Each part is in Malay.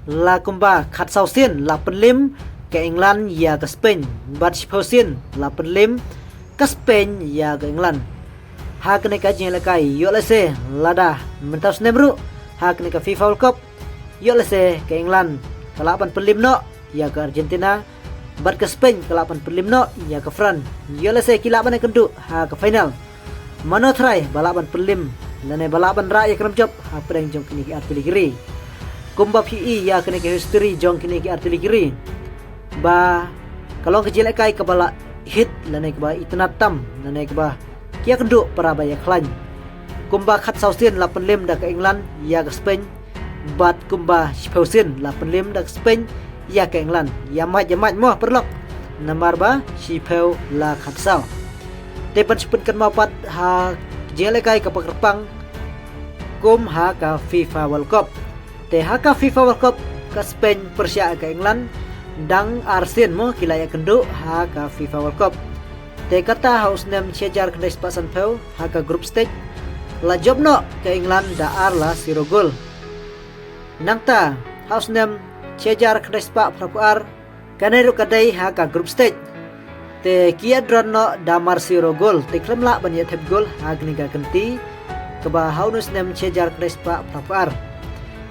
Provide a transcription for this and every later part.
la kumba khat sausin la penlim ke England ya ke Spain bat siposin la penlim ke Spain ya ke England ha kene ka jeng la kai yo la se lada mentas nemru ha kene ka FIFA World Cup yo la se ke England kalapan penlim no ya ke Argentina bat ke Spain kalapan penlim no ya ke France yo la se kilaban kendu ha ke final mano try balapan penlim lane balapan ra ya kram job ha pedang jong kini ki artili kiri kumba PE ya kini ki history jong kini ki artili kiri ba kalau kecil kai ke bala hit lane ke ba itnatam lane ke ba kia kendu para baya klan kumba khat sausin la penlim da ke England ya ke Spain bat kumba siposin la penlim da ke Spain ya ke England ya mat mo perlok nomor ba sipeu la khat sau tepan seputkan mapat ha jelekai ke pekerpang kum ha ka FIFA World Cup te ha ka FIFA World Cup ke Spain Persia ke England dang arsen mo kilaya kendu ha ka FIFA World Cup te kata haus nem cejar kendai pasan peu ha ka group stage la job no ke England da ar la 0 gol nangta haus nem cejar kendai pa prapuar kaneru kadai ha ka group stage te kia dron no damar 0 gol te klem la ban yet gol agni ga kenti keba haunus nem cejar krespa prapuar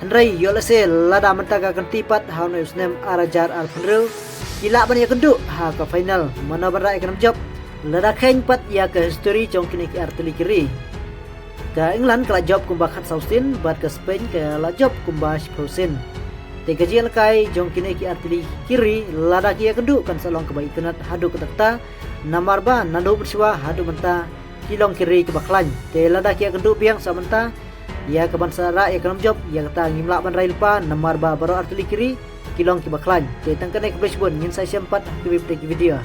Andrei yolase lada mentaga kenti pat haunus nem arajar alfenreu kila ban ya kendu ha ka final mana bara ekram job lada khen pat ya ke history jong kini ki artili kiri ka England kala job kumba khat sausin bat ke Spain ke la job kumba siposin te gajian kai jong kini ki artili kiri lada kia kendu kan salong ke bai tenat hadu ke takta namar ba nando bersua hadu menta kilong kiri ke baklan te lada kia kendu biang samenta ya ke bansa ra ya kanam job ya kata ngimla ban rai lupa namar ba baro artili kiri kilong ke baklan te tangkane ke besbon ngin sai sempat ke video